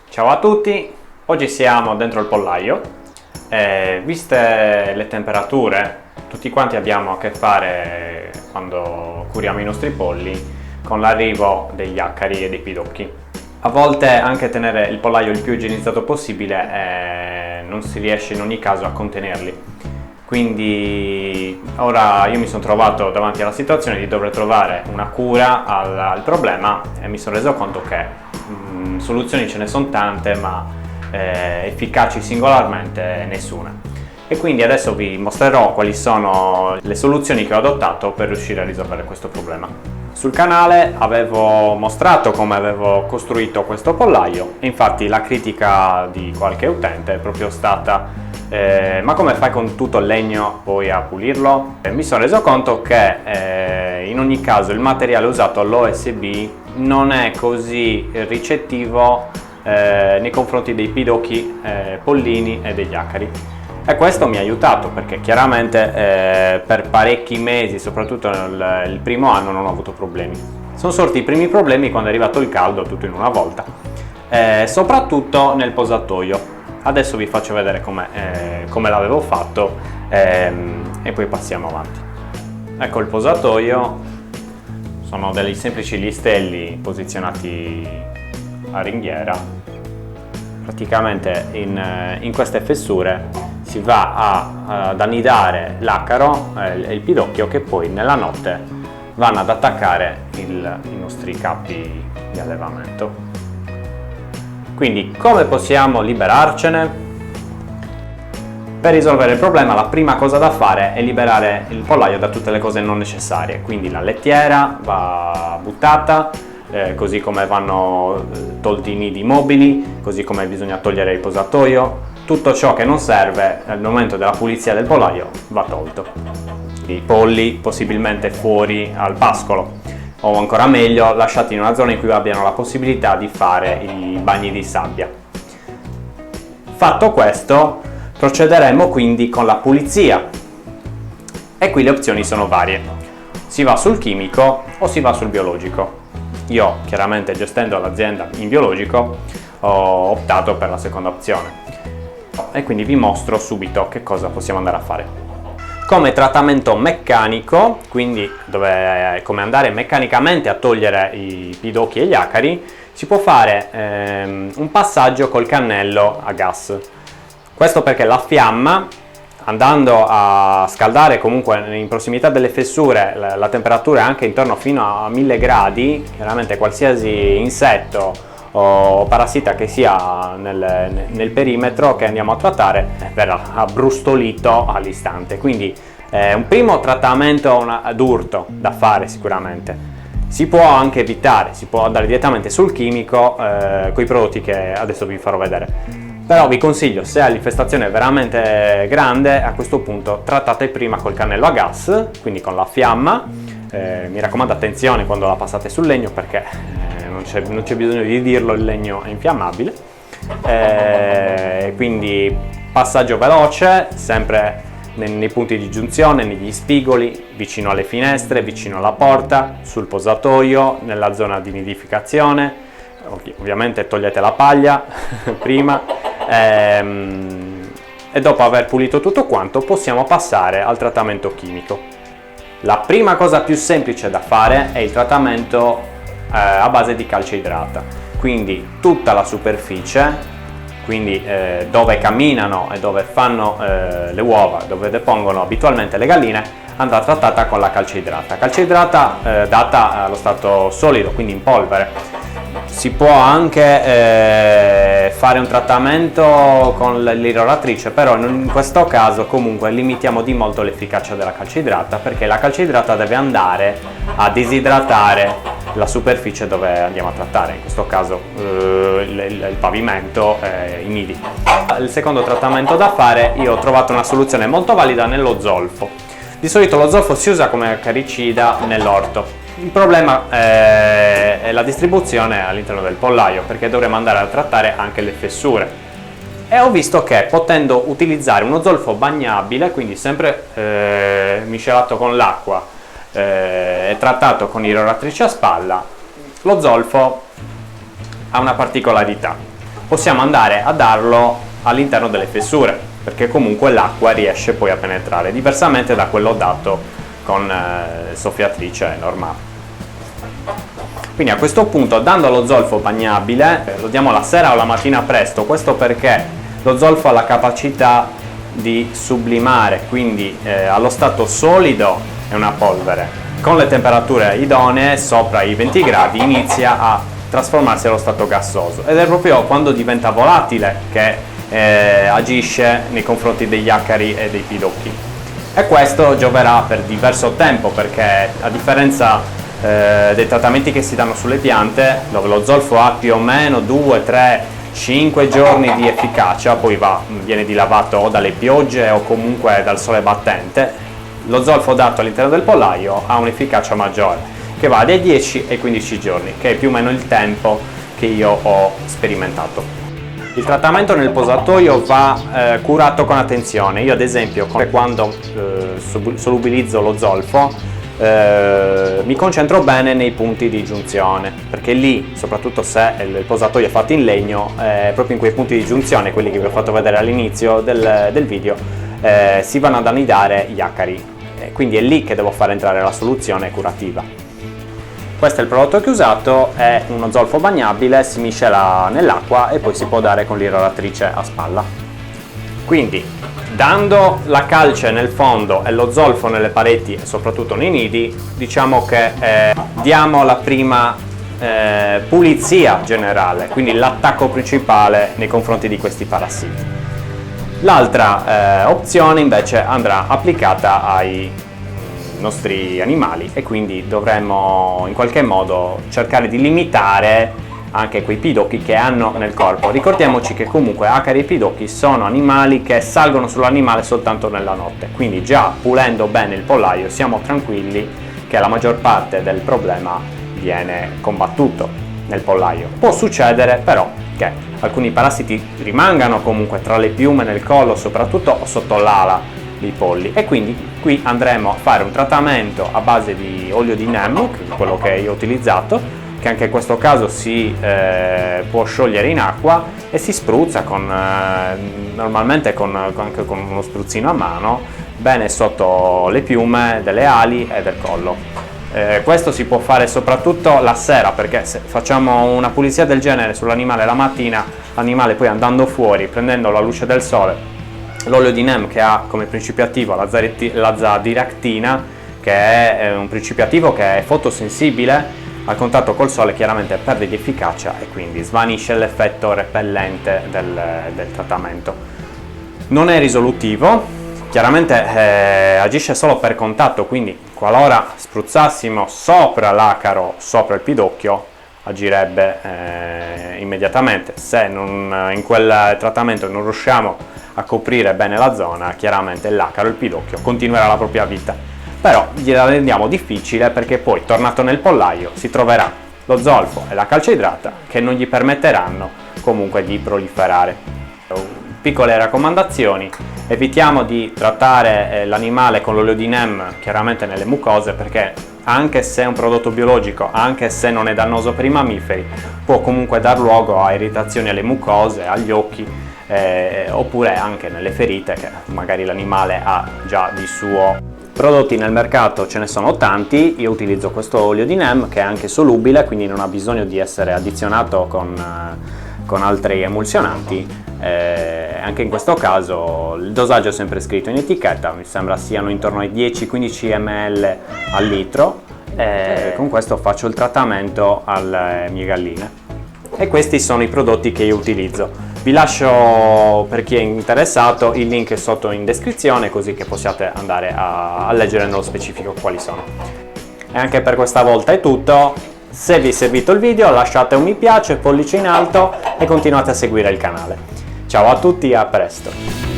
Ciao a tutti, oggi siamo dentro il pollaio. Viste le temperature, tutti quanti abbiamo a che fare quando curiamo i nostri polli con l'arrivo degli acari e dei pidocchi. A volte anche tenere il pollaio il più igienizzato possibile non si riesce in ogni caso a contenerli. Quindi ora io mi sono trovato davanti alla situazione di dover trovare una cura al problema e mi sono reso conto che soluzioni ce ne sono tante, ma efficaci singolarmente nessuna. E quindi adesso vi mostrerò quali sono le soluzioni che ho adottato per riuscire a risolvere questo problema. Sul canale avevo mostrato come avevo costruito questo pollaio e infatti la critica di qualche utente è proprio stata ma come fai con tutto il legno poi a pulirlo? Mi sono reso conto che in ogni caso il materiale usato, l'OSB, non è così ricettivo nei confronti dei pidocchi, pollini e degli acari. E questo mi ha aiutato perché chiaramente per parecchi mesi, soprattutto il primo anno, non ho avuto problemi. Sono sorti i primi problemi quando è arrivato il caldo tutto in una volta, soprattutto nel posatoio. Adesso vi faccio vedere come l'avevo fatto e poi passiamo avanti. Ecco il posatoio, sono dei semplici listelli posizionati a ringhiera. Praticamente in queste fessure si va ad annidare l'acaro e il pidocchio che poi nella notte vanno ad attaccare i nostri capi di allevamento. Quindi come possiamo liberarcene? Per risolvere il problema la prima cosa da fare è liberare il pollaio da tutte le cose non necessarie, quindi la lettiera va buttata, così come vanno tolti i nidi mobili, così come bisogna togliere il posatoio, tutto ciò che non serve nel momento della pulizia del pollaio va tolto. I polli possibilmente fuori al pascolo, o ancora meglio lasciati in una zona in cui abbiano la possibilità di fare i bagni di sabbia. Fatto questo, procederemo quindi con la pulizia e qui le opzioni sono varie: si va sul chimico o si va sul biologico. Io chiaramente, gestendo l'azienda in biologico, ho optato per la seconda opzione e quindi vi mostro subito che cosa possiamo andare a fare. Come trattamento meccanico, quindi come andare meccanicamente a togliere i pidocchi e gli acari, si può fare un passaggio col cannello a gas. Questo perché la fiamma, andando a scaldare comunque in prossimità delle fessure la temperatura è anche intorno fino a 1000 gradi, chiaramente qualsiasi insetto o parassita che sia nel perimetro che andiamo a trattare verrà abbrustolito all'istante. Quindi è un primo trattamento d'urto da fare sicuramente. Si può anche evitare, si può andare direttamente sul chimico con i prodotti che adesso vi farò vedere. Però vi consiglio, se l'infestazione è veramente grande, a questo punto trattate prima col cannello a gas, quindi con la fiamma. Mi raccomando, attenzione quando la passate sul legno perché non c'è bisogno di dirlo, il legno è infiammabile. Quindi passaggio veloce, sempre nei punti di giunzione, negli spigoli, vicino alle finestre, vicino alla porta, sul posatoio, nella zona di nidificazione. Ovviamente togliete la paglia prima e dopo aver pulito tutto quanto possiamo passare al trattamento chimico. La prima cosa più semplice da fare è il trattamento a base di calce idrata, quindi tutta la superficie, quindi dove camminano e dove fanno le uova, dove depongono abitualmente le galline, andrà trattata con la calce idrata. Calce idrata data allo stato solido, quindi in polvere. Si può anche fare un trattamento con l'irroratrice, però in questo caso comunque limitiamo di molto l'efficacia della calce idrata, perché la calce idrata deve andare a disidratare la superficie dove andiamo a trattare, in questo caso il pavimento e i nidi. Il secondo trattamento da fare, io ho trovato una soluzione molto valida nello zolfo. Di solito lo zolfo si usa come acaricida nell'orto. Il problema è la distribuzione all'interno del pollaio, perché dovremo andare a trattare anche le fessure. e ho visto che potendo utilizzare uno zolfo bagnabile, quindi sempre miscelato con l'acqua e trattato con irroratrice a spalla, lo zolfo ha una particolarità: possiamo andare a darlo all'interno delle fessure, perché comunque l'acqua riesce poi a penetrare, diversamente da quello dato con soffiatrice normale. Quindi a questo punto, dando lo zolfo bagnabile, lo diamo la sera o la mattina presto, questo perché lo zolfo ha la capacità di sublimare, quindi allo stato solido è una polvere, con le temperature idonee sopra i 20 gradi inizia a trasformarsi allo stato gassoso, ed è proprio quando diventa volatile che agisce nei confronti degli acari e dei pidocchi, e questo gioverà per diverso tempo, perché a differenza dei trattamenti che si danno sulle piante, dove lo zolfo ha più o meno 2, 3, 5 giorni di efficacia, poi viene dilavato o dalle piogge o comunque dal sole battente, lo zolfo dato all'interno del pollaio ha un'efficacia maggiore, che va dai 10 ai 15 giorni, che è più o meno il tempo che io ho sperimentato. Il trattamento nel posatoio va curato con attenzione. Io ad esempio, quando solubilizzo lo zolfo, mi concentro bene nei punti di giunzione, perché lì, soprattutto se il posatoio è fatto in legno, proprio in quei punti di giunzione, quelli che vi ho fatto vedere all'inizio del video, si vanno ad annidare gli acari, quindi è lì che devo far entrare la soluzione curativa. Questo è il prodotto che ho usato, è uno zolfo bagnabile, si miscela nell'acqua e poi si può dare con l'irroratrice a spalla. Quindi, dando la calce nel fondo e lo zolfo nelle pareti e soprattutto nei nidi, diciamo che diamo la prima pulizia generale, quindi l'attacco principale nei confronti di questi parassiti. L'altra opzione invece andrà applicata ai nostri animali, e quindi dovremmo in qualche modo cercare di limitare anche quei pidocchi che hanno nel corpo. Ricordiamoci che comunque acari e pidocchi sono animali che salgono sull'animale soltanto nella notte, quindi già pulendo bene il pollaio siamo tranquilli che la maggior parte del problema viene combattuto nel pollaio. Può succedere però che alcuni parassiti rimangano comunque tra le piume, nel collo soprattutto, o sotto l'ala dei polli, e quindi qui andremo a fare un trattamento a base di olio di neem, quello che io ho utilizzato, che anche in questo caso si può sciogliere in acqua e si spruzza normalmente anche con uno spruzzino a mano, bene sotto le piume delle ali e del collo. Questo si può fare soprattutto la sera, perché se facciamo una pulizia del genere sull'animale la mattina, l'animale poi andando fuori, prendendo la luce del sole, l'olio di neem che ha come principio attivo l'azadiractina, che è un principio attivo che è fotosensibile, al contatto col sole chiaramente perde di efficacia e quindi svanisce l'effetto repellente del trattamento. Non è risolutivo, chiaramente agisce solo per contatto, quindi qualora spruzzassimo sopra l'acaro, sopra il pidocchio, agirebbe immediatamente. Se in quel trattamento non riusciamo a coprire bene la zona, chiaramente l'acaro, il pidocchio continuerà la propria vita, però gliela rendiamo difficile, perché poi tornato nel pollaio si troverà lo zolfo e la calce idrata che non gli permetteranno comunque di proliferare. Piccole raccomandazioni: evitiamo di trattare l'animale con l'olio di neem chiaramente nelle mucose, perché anche se è un prodotto biologico, anche se non è dannoso per i mammiferi, può comunque dar luogo a irritazioni alle mucose, agli occhi, oppure anche nelle ferite che magari l'animale ha già di suo. Prodotti nel mercato ce ne sono tanti, io utilizzo questo olio di neem che è anche solubile, quindi non ha bisogno di essere addizionato con altri emulsionanti. Anche in questo caso il dosaggio è sempre scritto in etichetta, mi sembra siano intorno ai 10-15 ml al litro, con questo faccio il trattamento alle mie galline, e questi sono i prodotti che io utilizzo. Vi lascio, per chi è interessato, il link sotto in descrizione, così che possiate andare a leggere nello specifico quali sono. E anche per questa volta è tutto. Se vi è servito il video lasciate un mi piace, pollice in alto e continuate a seguire il canale. Ciao a tutti e a presto!